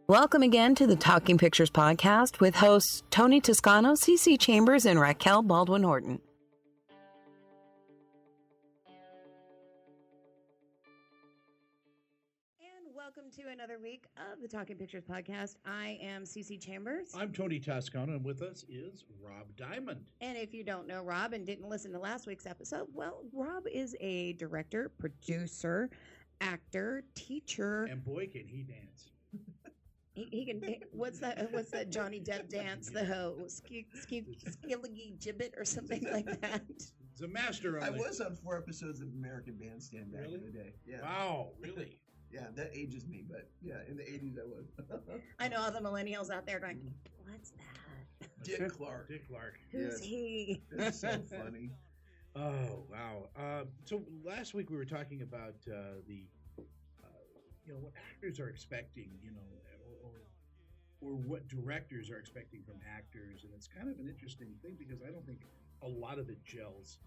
Welcome again to the Talking Pictures podcast with hosts Tony Toscano, Cici Chambers, and Raquel Baldwin-Horton. And welcome to another week of the Talking Pictures podcast. I am Cici Chambers. I'm Tony Toscano, and with us is Rob Diamond. And if you don't know Rob and didn't listen to last week's episode, well, Rob is a director, producer, actor, teacher. And boy, can he dance. He can. What's that Johnny Depp dance? The skilly gibbet or something like that. He's a master. I was on 4 episodes of American Bandstand back in the day. Yeah. Wow, really? Yeah, that ages me, but yeah, in the 80s I was. I know all the millennials out there going, "What's that?" Dick Clark. Who's he? It's so funny. Oh wow. So last week we were talking about what actors are expecting, or what directors are expecting from actors, and it's kind of an interesting thing because I don't think a lot of it gels.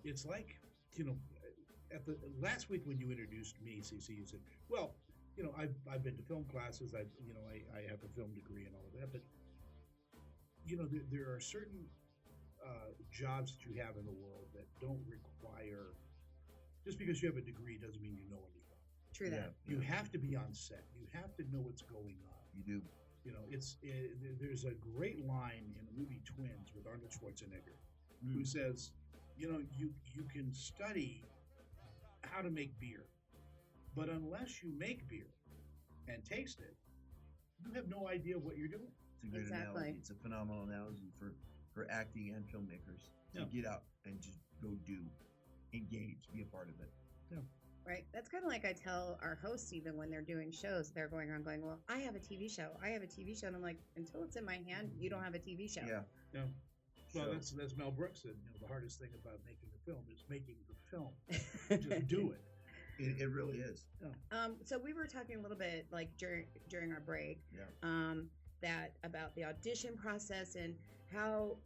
It's like, at the last week when you introduced me, Cici, you said, "Well, I've been to film classes. I have a film degree and all of that, but there are certain jobs that you have in the world that don't require, just because you have a degree doesn't mean you know anything. True that. You have to be on set. You have to know what's going on. You do. There's a great line in the movie Twins with Arnold Schwarzenegger, who says, you can study how to make beer, but unless you make beer and taste it, you have no idea what you're doing." It's a good analogy. It's a phenomenal analogy for acting and filmmakers to get out and just go do, engage, be a part of it. Yeah. Right. That's kind of like I tell our hosts, even when they're doing shows, they're going around going, "Well, I have a TV show. I have a TV show." And I'm like, until it's in my hand, you don't have a TV show. Yeah. Yeah. Well, that's Mel Brooks said, the hardest thing about making a film is making the film. Just do it. It really is. Yeah. So we were talking a little bit like during our break, Yeah. that about the audition process and how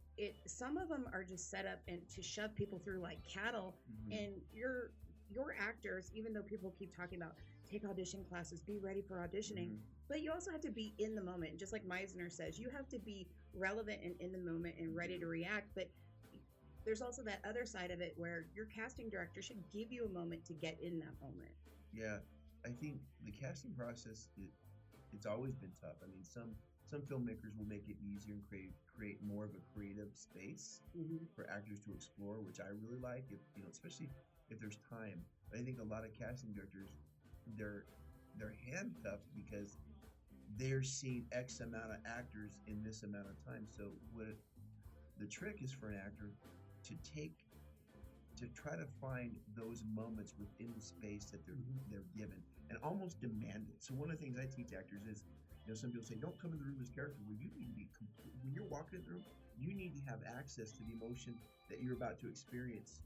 some of them are just set up and to shove people through like cattle, and your actors, even though people keep talking about take audition classes, be ready for auditioning, but you also have to be in the moment. Just like Meisner says, you have to be relevant and in the moment and ready to react. But there's also that other side of it where your casting director should give you a moment to get in that moment. Yeah, I think the casting process, it's always been tough. I mean, some filmmakers will make it easier and create more of a creative space for actors to explore, which I really like. If especially if there's time. But I think a lot of casting directors, they're handcuffed because they're seeing X amount of actors in this amount of time. So what the trick is for an actor to try to find those moments within the space that they're given and almost demand it. So one of the things I teach actors is, some people say, don't come in the room as character. Well, you need to be when you're walking in the room, you need to have access to the emotion that you're about to experience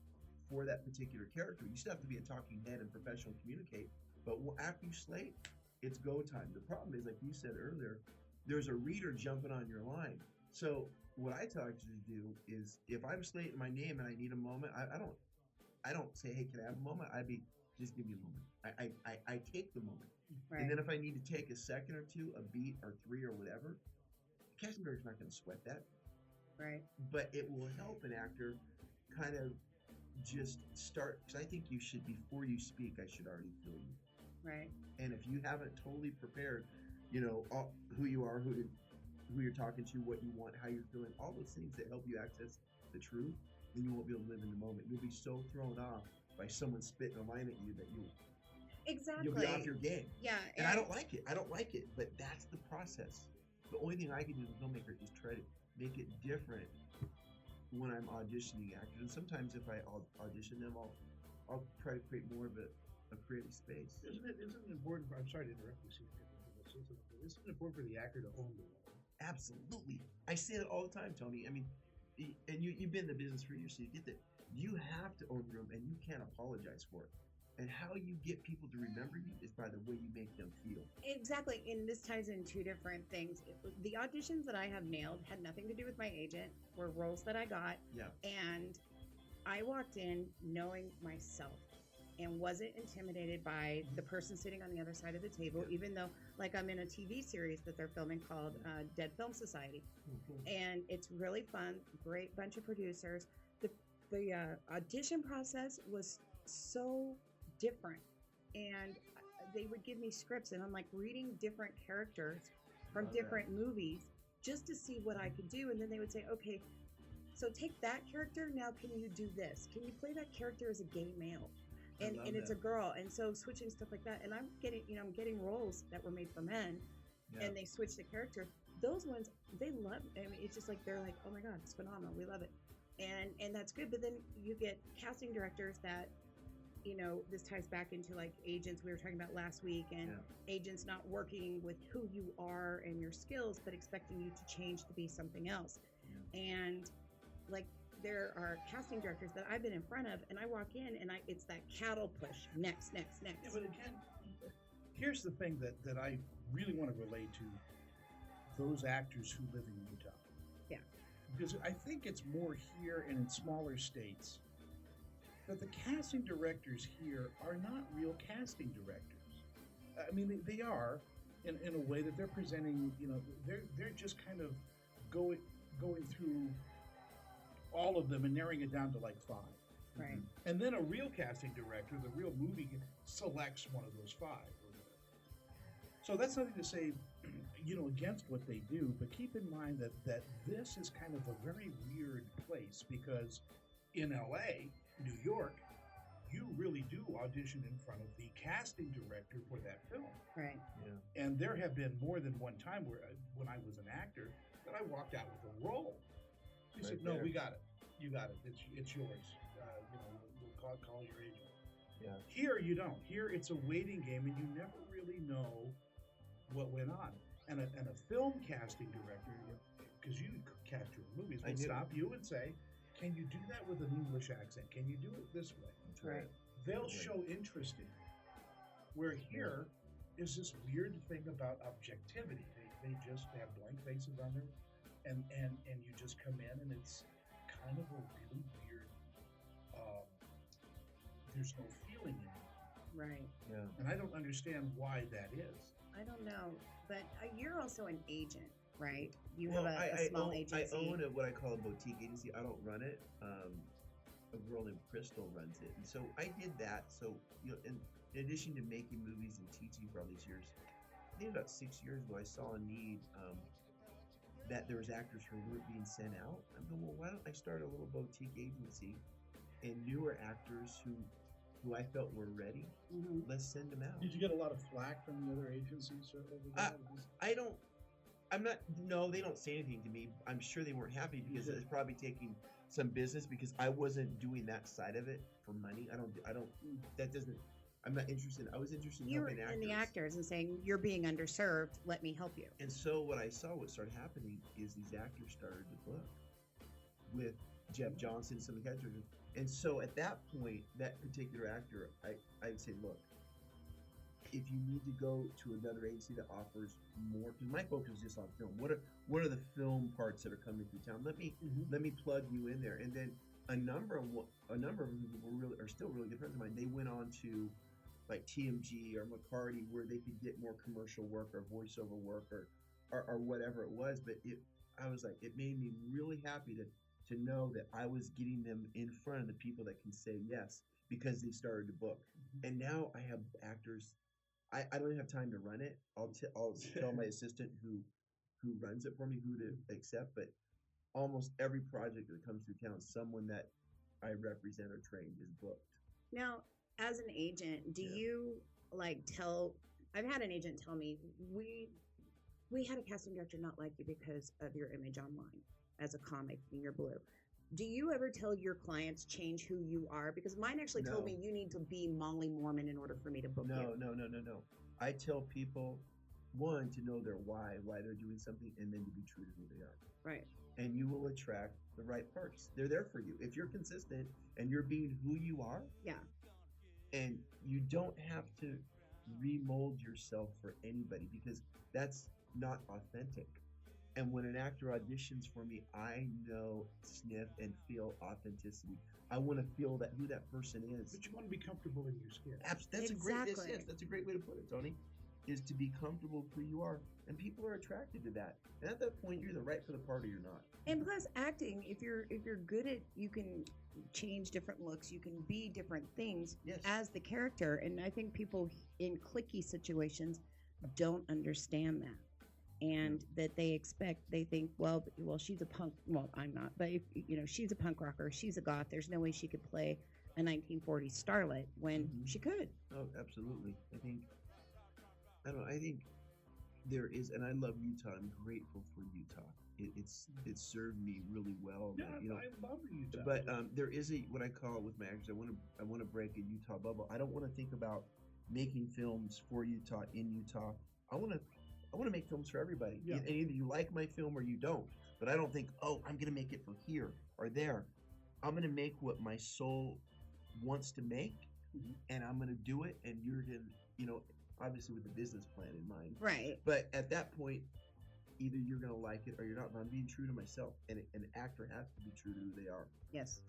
for that particular character. You still have to be a talking head and professional communicate, but after you slate, it's go time. The problem is, like you said earlier, there's a reader jumping on your line. So what I tell actors to do is, if I'm slating my name and I need a moment, I don't say, "Hey, can I have a moment?" Just give me a moment. I take the moment. Right. And then if I need to take a second or two, a beat or 3 or whatever, the casting director's not going to sweat that. Right. But it will help an actor kind of just start, because I think you should, before you speak, I should already feel you. Right. And if you haven't totally prepared, who you are, who you're talking to, what you want, how you're feeling, all those things that help you access the truth, then you won't be able to live in the moment. You'll be so thrown off by someone spitting a line at you that you'll be off your game. Yeah. And I don't like it, but that's the process. The only thing I can do as a filmmaker is try to make it different when I'm auditioning actors. And sometimes if I audition them, I'll try to create more of a creative space. Isn't it important? I'm sorry to interrupt you, Cici. Isn't it important for the actor to own the role? Absolutely. I say it all the time, Tony. I mean, and you've been in the business for years, so you get that. You have to own the room, and you can't apologize for it. And how you get people to remember you is by the way you make them feel. Exactly. And this ties in two different things. The auditions that I have nailed had nothing to do with my agent, were roles that I got. Yeah. And I walked in knowing myself. and wasn't intimidated by the person sitting on the other side of the table, even though, like, I'm in a TV series that they're filming called Dead Film Society. And it's really fun, great bunch of producers. The audition process was so different. And they would give me scripts, and I'm like reading different characters from different movies just to see what I could do. And then they would say, okay, so take that character, now can you do this? Can you play that character as a gay male? And it's a girl. And so switching stuff like that. And I'm getting roles that were made for men, and they switch the character. Those ones, they love it. I mean, it's just like, they're like, oh my God, it's phenomenal. We love it. And that's good. But then you get casting directors that, this ties back into like agents we were talking about last week, and agents not working with who you are and your skills, but expecting you to change to be something else. And like, there are casting directors that I've been in front of, and I walk in and it's that cattle push. Next. Yeah, but again, here's the thing that I really want to relate to those actors who live in Utah. Yeah. Because I think it's more here and in smaller states that the casting directors here are not real casting directors. I mean, they are in a way that they're presenting, they're just kind of going through all of them and narrowing it down to like 5. Right. And then a real casting director, the real movie, selects one of those 5 or whatever. So that's nothing to say, against what they do, but keep in mind that this is kind of a very weird place, because in LA, New York, you really do audition in front of the casting director for that film. Right. Yeah. And there have been more than one time where, when I was an actor, that I walked out with a role. He said, "No, we got it. You got it. It's yours. We'll call your agent." Yeah. Here you don't. Here it's a waiting game, and you never really know what went on. And a film casting director, because you cast your movies, will stop you and say, "Can you do that with an English accent? Can you do it this way?" That's right. They'll show interest in it. Where here is this weird thing about objectivity. They just have blank faces on them, and you just come in, and it's kind of a really weird. There's no feeling in it. Right. Yeah. And I don't understand why that is. I don't know, but you're also an agent, right? You have a small agency. I own what I call a boutique agency. I don't run it. A girl named Crystal runs it, and so I did that. So in addition to making movies and teaching for all these years, I think about 6 years ago, I saw a need that there was actors who weren't being sent out. I'm going, well, why don't I start a little boutique agency, and newer actors who I felt were ready, let's send them out. Did you get a lot of flack from the other agencies over that? No, they don't say anything to me. I'm sure they weren't happy because it's probably taking some business, because I wasn't doing that side of it for money. I'm not interested. I was interested in helping actors. You were in the actors and saying, you're being underserved, let me help you. And so what started happening is these actors started to book with Jeff Johnson, some of the characters. And so at that point, that particular actor, I'd say, look, if you need to go to another agency that offers more, because my focus is just on film. What are the film parts that are coming through town? Let me plug you in there. And then a number of them are still really good friends of mine. They went on to like TMG or McCarty, where they could get more commercial work or voiceover work or whatever it was. But I was like, it made me really happy to know that I was getting them in front of the people that can say yes, because they started to book. And now I have actors. I don't even have time to run it. I'll tell my assistant who runs it for me who to accept. But almost every project that comes through town, someone that I represent or train is booked. Now, as an agent, do you I've had an agent tell me, we had a casting director not like you because of your image online as a comic and you're blue. Do you ever tell your clients change who you are? Because mine actually told me you need to be Molly Mormon in order for me to book you. No. I tell people, one, to know their why they're doing something, and then to be true to who they are. Right. And you will attract the right parts. They're there for you. If you're consistent and you're being who you are. Yeah. And you don't have to remold yourself for anybody, because that's not authentic. And when an actor auditions for me, I know, sniff, and feel authenticity. I want to feel that who that person is. But you want to be comfortable in your skin. That's Exactly. that's a great way to put it, Tony. Is to be comfortable with who you are, and people are attracted to that. And at that point, you're either right for the part or you're not. And plus, acting, if you're good at, you can change different looks, you can be different things Yes. as the character. And I think people in cliquey situations don't understand that, and that they think, well, she's a punk. Well, I'm not, but if, she's a punk rocker, she's a goth. There's no way she could play a 1940s starlet when she could. Oh, absolutely. I think there is, and I love Utah. I'm grateful for Utah. It's served me really well. Yeah, I love Utah. But there is what I call it with my actors. I want to break a Utah bubble. I don't want to think about making films for Utah in Utah. I want to make films for everybody. Yeah. And either you like my film or you don't. But I don't think, I'm going to make it for here or there. I'm going to make what my soul wants to make, and I'm going to do it. And you're going to, obviously with the business plan in mind. Right. But at that point, either you're going to like it or you're not. But I'm being true to myself. And an actor has to be true to who they are. Yes.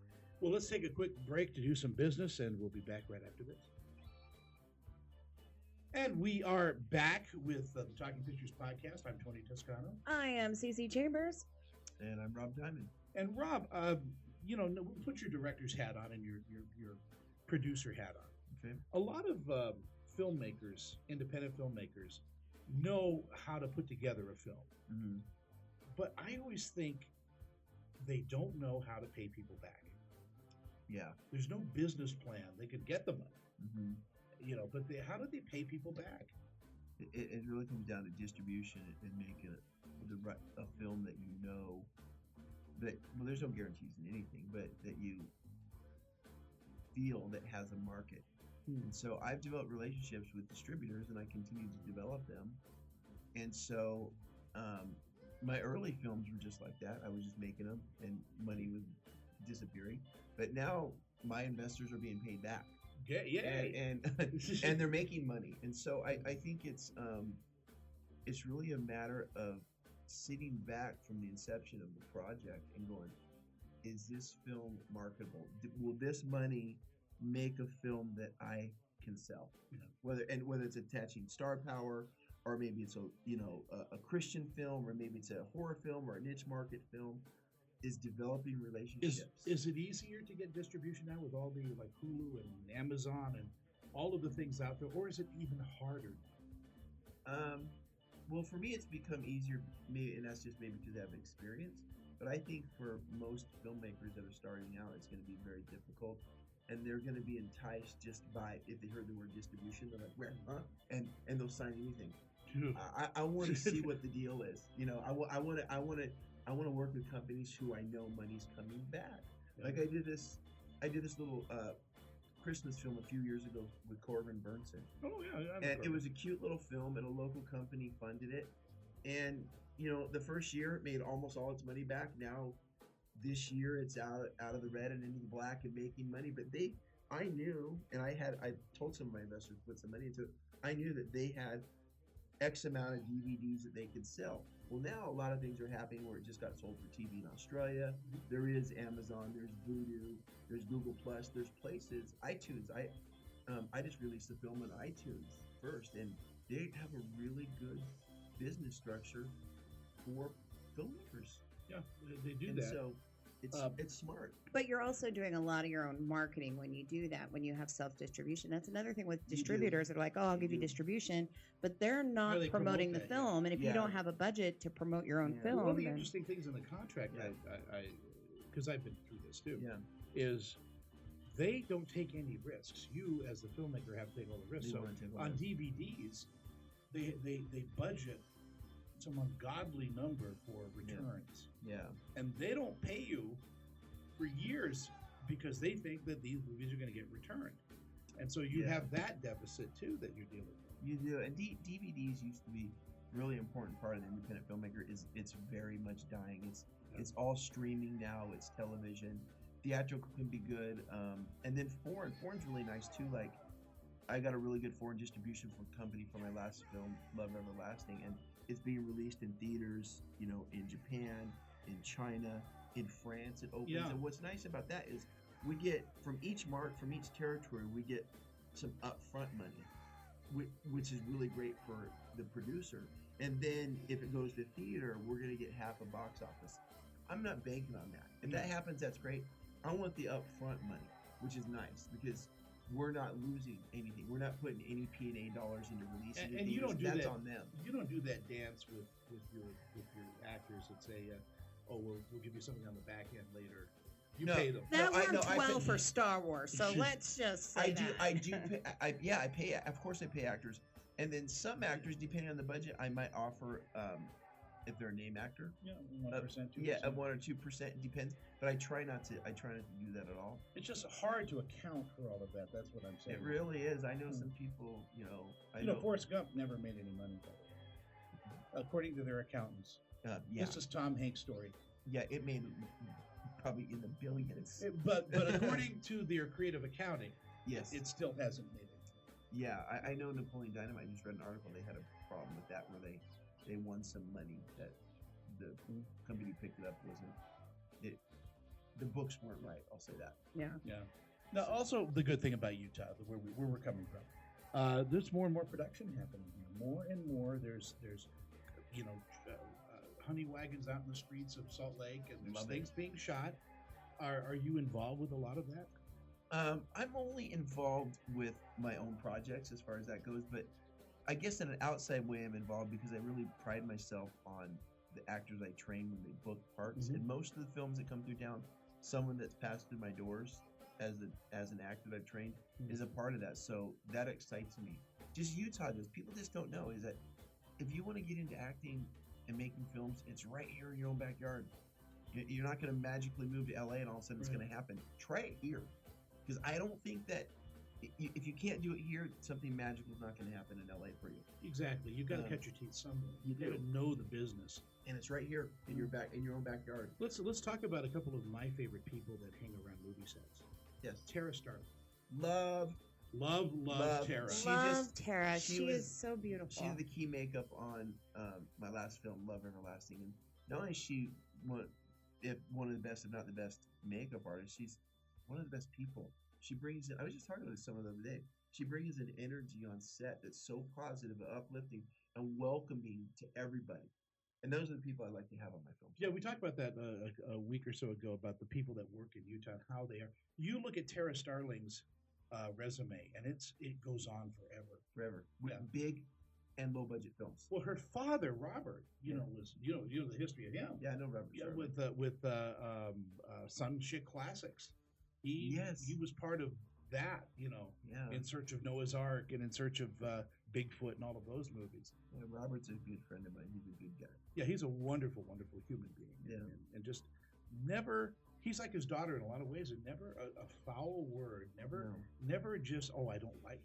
Well, let's take a quick break to do some business, and we'll be back right after this. And we are back with the Talking Pictures podcast. I'm Tony Toscano. I am Cici Chambers. And I'm Rob Diamond. And Rob, put your director's hat on and your producer hat on. Okay. A lot of filmmakers, independent filmmakers, know how to put together a film. Mm-hmm. But I always think they don't know how to pay people back. Yeah. There's no business plan. They could get the money, Mm-hmm. But how do they pay people back? It really comes down to distribution and making a film that there's no guarantees in anything, but that you feel that has a market. And so I've developed relationships with distributors, and I continue to develop them. And so my early films were just like that. I was just making them, and money was disappearing. But now my investors are being paid back. Yeah. And they're making money. And so I think it's really a matter of sitting back from the inception of the project and going, is this film marketable? Will this money make a film that I can sell? Yeah. Whether it's attaching star power, or maybe it's a Christian film, or maybe it's a horror film or a niche market film, is developing relationships. Is it easier to get distribution now with all the like Hulu and Amazon and all of the things out there, or is it even harder? Well, for me, it's become easier, maybe, and that's just maybe because I have experience. But I think for most filmmakers that are starting out, it's going to be very difficult, and they're going to be enticed just by, if they heard the word distribution, they're like, "Where, huh?" And they'll sign anything. I want to see what the deal is. I want to work with companies who I know money's coming back. Yeah. Like I did this little Christmas film a few years ago with Corbin Burnson. Oh yeah, And it was a cute little film, and a local company funded it. And the first year it made almost all its money back. Now this year it's out of the red and into the black and making money. But I knew, and I told some of my investors to put some money into it. I knew that they had X amount of DVDs that they could sell. Well, now a lot of things are happening where it just got sold for TV in Australia. There is Amazon, there's Vudu, there's Google Plus, there's places, iTunes. I just released the film on iTunes first, and they have a really good business structure for filmmakers. Yeah, they do And that. so it's smart. But you're also doing a lot of your own marketing when you do that, when you have self-distribution. That's another thing with distributors. They're like, I'll give you distribution, but they're not Really promoting the promote that, yeah. film. And if you Yeah. don't have a budget to promote your own Yeah. film, One of the then interesting things in the contract, Yeah. because I've been through this too, Yeah. is they don't take any risks. You, as the filmmaker, have to take all the risks. They So wanna take all on the- DVDs, they budget some ungodly number for returns, Yeah. and they don't pay you for years because they think that these movies are going to get returned, and so you Yeah. have that deficit too that you're dealing with. You do, and DVDs used to be a really important part of the independent filmmaker. It's very much dying. It's all streaming now. It's television. Theatrical can be good, and then foreign's really nice too. Like I got a really good foreign distribution from company for my last film, Love Everlasting, and it's being released in theaters, in Japan, in China, in France. It opens, Yeah. and what's nice about that is we get from each mark, from each territory, we get some upfront money, which is really great for the producer. And then if it goes to theater, we're going to get half a box office. I'm not banking on that. If that happens, that's great. I want the upfront money, which is nice because we're not losing anything. We're not putting any P&A dollars into releasing it. And you don't do that's that on them. You don't do that dance with your actors that say, "Oh, we'll give you something on the back end later." You pay them. That No, worked I well pay- for Star Wars, so let's just say I do pay, I pay, of course I pay actors. And then some actors, depending on the budget, I might offer, if they're a name actor. Yeah, 1%, 2%. Yeah, 1 or 2%, it depends. But I try not to do that at all. It's just hard to account for all of that. That's what I'm saying. It really is. I know some people, I You know, Forrest Gump never made any money, by the way, according to their accountants. yeah. This is Tom Hanks' story. Yeah, it made probably in the billions. But according to their creative accounting, Yes. It still hasn't made it. Yeah, I know Napoleon Dynamite. I just read an article. They had a problem with that where they won some money that the company picked it up the books weren't right. I'll say that. Yeah. now also the good thing about Utah, where we're coming from, there's more and more production happening here. More and more, there's honey wagons out in the streets of Salt Lake, and there's things being shot. Are you involved with a lot of that? I'm only involved with my own projects as far as that goes, but I guess in an outside way I'm involved because I really pride myself on the actors I train when they book parts. And most of the films that come through town, someone that's passed through my doors as an actor that I've trained is a part of that. So that excites me. Just Utah does. People just don't know is that if you want to get into acting and making films, it's right here in your own backyard. You're not going to magically move to LA and all of a sudden it's going to happen. Try it here. Because I don't think that if you can't do it here, something magical is not going to happen in LA for you. Exactly. You've got to cut your teeth somewhere. You've got to know the business. And it's right here in your own backyard. Let's talk about a couple of my favorite people that hang around movie sets. Yes. Tara Starling. Love Tara. Tara. She is so beautiful. She's the key makeup on my last film, Love Everlasting. And not only is she one of the best, if not the best, makeup artist, she's one of the best people. She brings in, I was just talking to someone the other day, she brings an energy on set that's so positive and uplifting and welcoming to everybody. And those are the people I like to have on my films. Yeah, we talked about that a week or so ago about the people that work in Utah and how they are. You look at Tara Starling's resume, and it goes on forever. With big and low budget films. Well, her father, Robert, was the history of him. Yeah, I know Robert. Yeah, with Sun Chick Classics. He was part of that, In Search of Noah's Ark and In Search of Bigfoot and all of those movies. Yeah, Robert's a good friend of mine. He's a good guy. Yeah, he's a wonderful, wonderful human being. Yeah. And just never, he's like his daughter in a lot of ways, and never a foul word, never just, I don't like,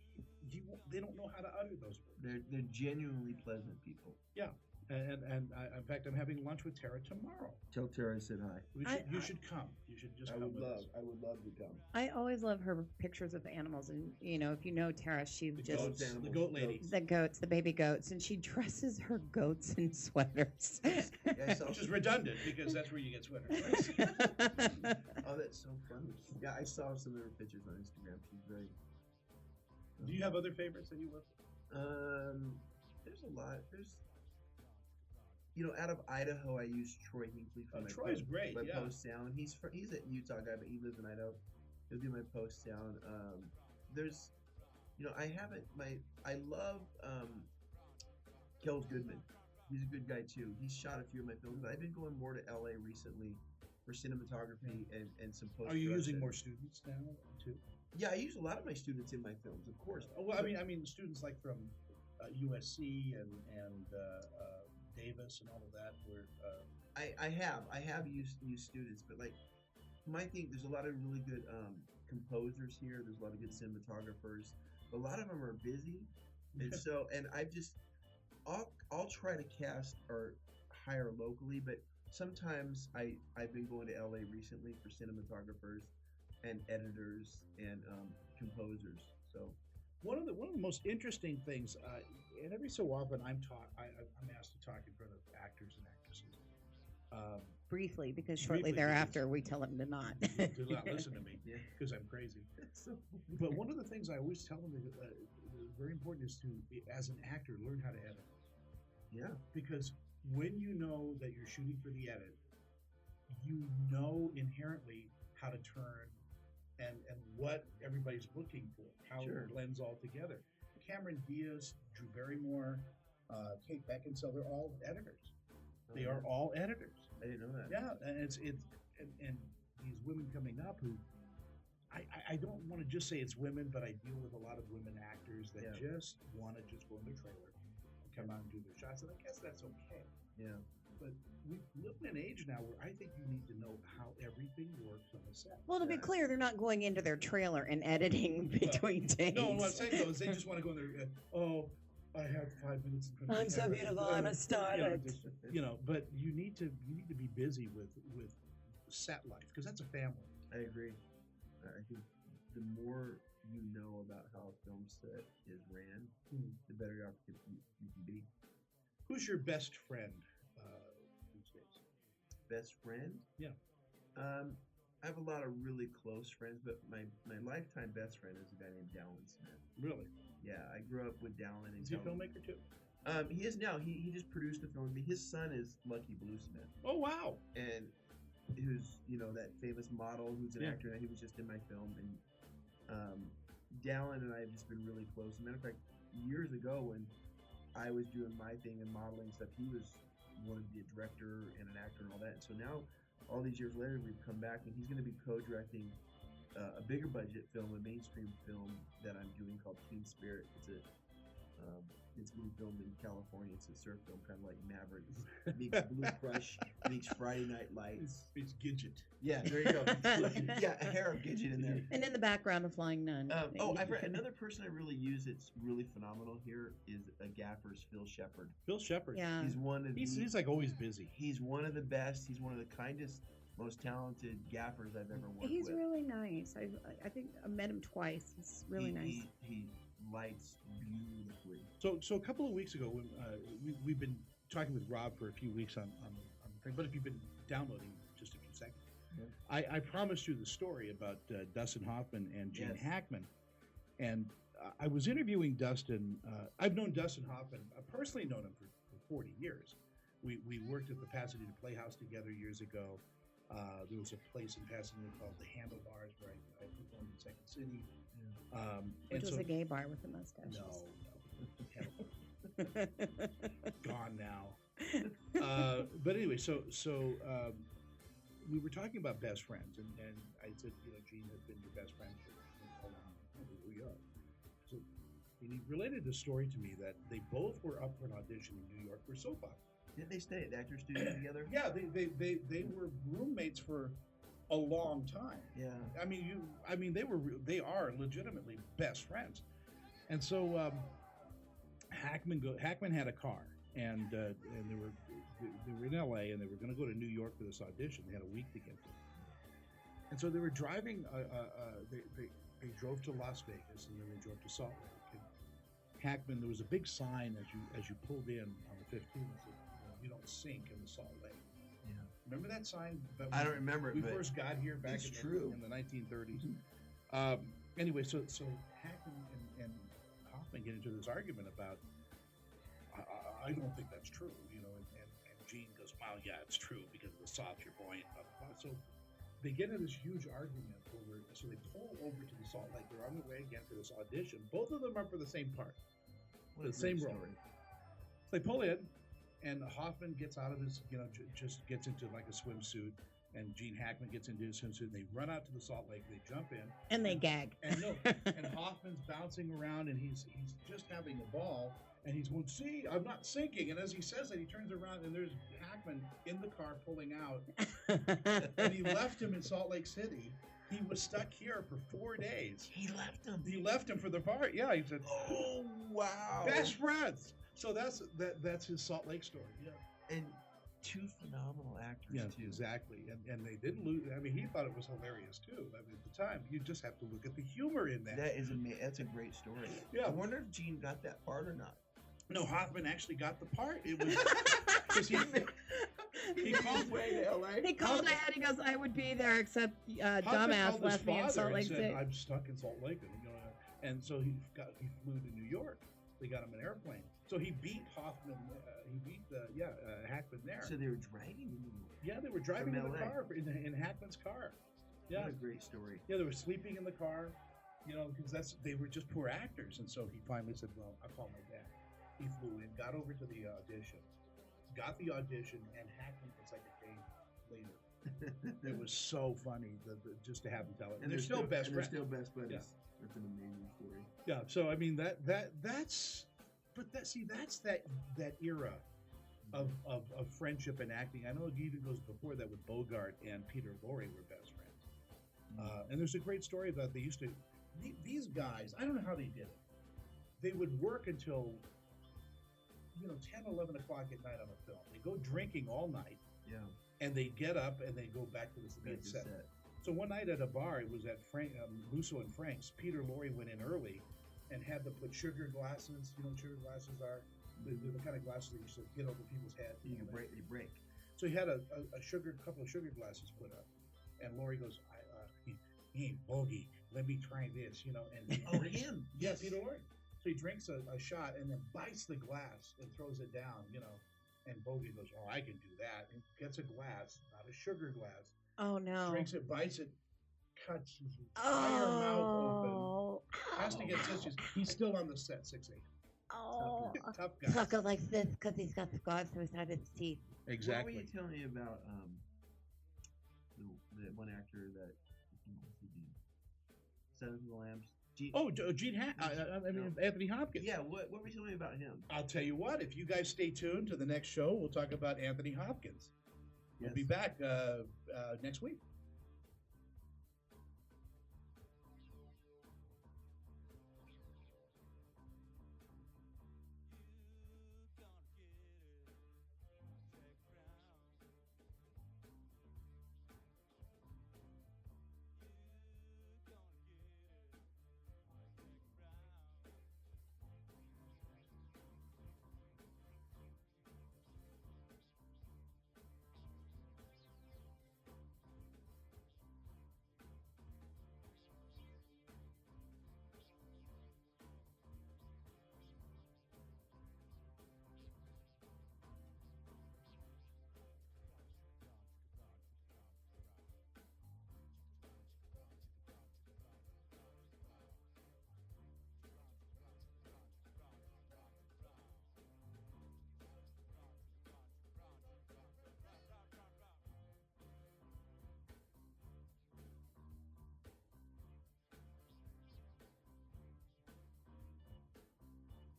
they don't know how to utter those words. They're genuinely pleasant people. Yeah. And in fact, I'm having lunch with Tara tomorrow. Tell Tara I said hi. You should come. You should just come with us. I would love to come. I always love her pictures of animals, and if you know Tara, she The goat lady. the goats, the baby goats, and she dresses her goats in sweaters. Which is redundant because that's where you get sweaters. Right? Oh, that's so funny. Yeah, I saw some of her pictures on Instagram. She's very. Do you have other favorites that you love? There's a lot. Out of Idaho, I use Troy Hinckley for Troy's great. My post sound. He's a Utah guy, but he lives in Idaho. He'll do my post sound. I love Kels Goodman. He's a good guy too. He's shot a few of my films. I've been going more to LA recently for cinematography and some post. Are you using more students now too? Yeah, I use a lot of my students in my films, of course. Well, I mean students like from USC and Davis and all of that. Where I have used students, but like my thing, there's a lot of really good composers here. There's a lot of good cinematographers. A lot of them are busy, and so I'll try to cast or hire locally, but sometimes I've been going to LA recently for cinematographers and editors and composers. So one of the most interesting things, and every so often I'm asked to talk in front of actors and actresses. Briefly, because shortly Briefly, thereafter we tell him to not. do not listen to me Yeah. because I'm crazy. So, But one of the things I always tell them is very important is to, as an actor, learn how to edit. yeah, Because when you know that you're shooting for the edit, you know inherently how to turn and what everybody's looking for, how Sure. it blends all together. Cameron Diaz, Drew Barrymore, Kate Beckinsale, they're all editors. They are all editors. I didn't know that. Yeah, and and these women coming up who I don't want to just say it's women, but I deal with a lot of women actors that Yeah. just want to just go in their trailer and come out and do their shots, and I guess that's okay. Yeah. But we live in an age now where I think you need to know how everything works on the set. Well, to be clear, they're not going into their trailer and editing between takes. No, what I'm saying though is they just want to go in there. Oh, I have 5 minutes. In front of I'm the so camera." beautiful, I'm a star. But you need to be busy with set life because that's a family. I agree. I think the more you know about how a film set is ran, the better you can be. Who's your best friend these days? Best friend? Yeah. I have a lot of really close friends, but my lifetime best friend is a guy named Dallin Smith. Really? Yeah, I grew up with Dallin. Is he a filmmaker too? He is now. He just produced a film. His son is Lucky Blue Smith, Oh wow! and who's that famous model who's an Yeah. actor. And he was just in my film, and Dallin and I have just been really close. As a matter of fact, years ago when I was doing my thing and modeling stuff, he wanted to be a director and an actor and all that. And so now, all these years later, we've come back and he's going to be co-directing a bigger budget film, a mainstream film that I'm doing called Teen Spirit. It's being filmed in California. It's a surf film, kind of like Maverick meets Blue Crush meets Friday Night Lights. It's Gidget. Yeah, there you go. Yeah, a hair of Gidget in there. And in the background, a flying nun. I've read another person I really use that's really phenomenal here is a gaffer's Phil Shepard. Phil Shepard. Yeah. He's one of He's like always busy. He's one of the best. He's one of the kindest, most talented gaffers I've ever worked He's with. really nice. I think I met him twice. He's really nice. He lights beautifully. So a couple of weeks ago, when we've been talking with Rob for a few weeks on the thing, but if you've been downloading just a few seconds, I promised you the story about Dustin Hoffman and Gene Yes. Hackman, and I was interviewing Dustin. I've known Dustin Hoffman. I've personally known him for 40 years. We worked at the Pasadena Playhouse together years ago. There was a place in Pasadena called the Handlebars where I performed in Second City. Which was a gay bar with a mustache. No. Gone now. But anyway, so we were talking about best friends, and I said, Gene has been your best friend for a long time. We are. So and he related the story to me that they both were up for an audition in New York for soap opera. Didn't they stay at the Actors Studio together? Yeah, they were roommates for a long time. Yeah. They are legitimately best friends, and so Hackman had a car, and they were in L.A. and they were going to go to New York for this audition. They had a week to get there, and so they were driving. They drove to Las Vegas, and then they drove to Salt Lake. And Hackman, there was a big sign as you pulled in on the 15th. That said, "You don't sink in the Salt Lake." Yeah. Remember that sign? I don't remember it. We but first got here back it's true. in the 1930s. Anyway, so Hackman and Hoffman get into this argument about, I don't think that's true, and Gene goes, well, yeah, it's true because of the salt you're buoyant, blah, blah, blah. So they get in this huge argument over, so they pull over to the Salt Lake. They're on their way again for this audition. Both of them are for the same part, What a the same great role. story. They pull in, and Hoffman gets out of his, just gets into like a swimsuit, and Gene Hackman gets into his swimsuit. And they run out to the Salt Lake. They jump in, And they gag. and Hoffman's bouncing around, and he's just having a ball, and he's going, "See, I'm not sinking." And as he says that, he turns around, and there's Hackman in the car pulling out, and he left him in Salt Lake City. He was stuck here for 4 days. He left him. He left him for the part. Yeah, he said, Oh wow. best friends. So that's his Salt Lake story. Yeah. And two phenomenal actors Yeah, too. exactly. And they didn't lose. I mean, he thought it was hilarious too. I mean, at the time, you just have to look at the humor in that. That is that's a great story. Yeah. I wonder if Gene got that part or not. No, Hoffman actually got the part. It was because He called way to LA. He called ahead. He goes, I would be there, except Hoffman dumbass called his left me in father Salt and Lake said, City. I'm stuck in Salt Lake, and so he flew to New York. They got him an airplane. So he beat Hoffman. Hackman there. So they were driving in New York. Yeah, they were driving in the LA. car in Hackman's car. Yeah, What a great story. yeah, they were sleeping in the car. Because they were just poor actors, and so he finally said, "Well, I'll call my dad." He flew in, got over to the audition, got the audition, and Hackman was like a day later. It was so funny just to have them tell it. And they're still best friends. They're still best buddies. Yeah. That's an amazing story. Yeah. So I mean that's that era of friendship and acting. I know it even goes before that with Bogart and Peter Lorre were best friends. And there's a great story about these guys. I don't know how they did it. They would work until 10, 11 o'clock at night on a film. They go drinking all night. Yeah. And they get up and they go back to the set. So one night at a bar, it was at Lusso and Frank's. Peter Lorre went in early and had them put sugar glasses. You know what sugar glasses are? They're the kind of glasses that used to get over people's heads. You can break. They break. So he had a couple of sugar glasses put up, and Lorre goes, "Hey, Bogey, let me try this," And him? Yeah, Peter Lorre. So he drinks a shot and then bites the glass and throws it down, And Bogey goes, "Oh, I can do that." And gets a glass, not a sugar glass. Oh no! Drinks it, bites it, cuts his entire mouth open. Has to get stitches. He's still on the set 6 8. Oh, Tough guy. Tucker like this because he's got scars inside his teeth. Exactly. What were you telling me about the one actor that Silence of the Lambs? Anthony Hopkins. Yeah, what were you telling me about him? I'll tell you what. If you guys stay tuned to the next show, we'll talk about Anthony Hopkins. Yes. We'll be back next week.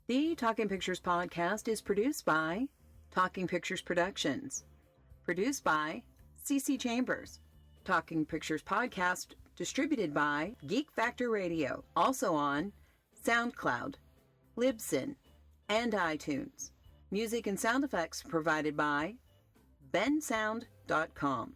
The Talking Pictures podcast is produced by Talking Pictures Productions. Produced by Cici Chambers. Talking Pictures podcast distributed by Geek Factor Radio. Also on SoundCloud, Libsyn, and iTunes. Music and sound effects provided by bensound.com.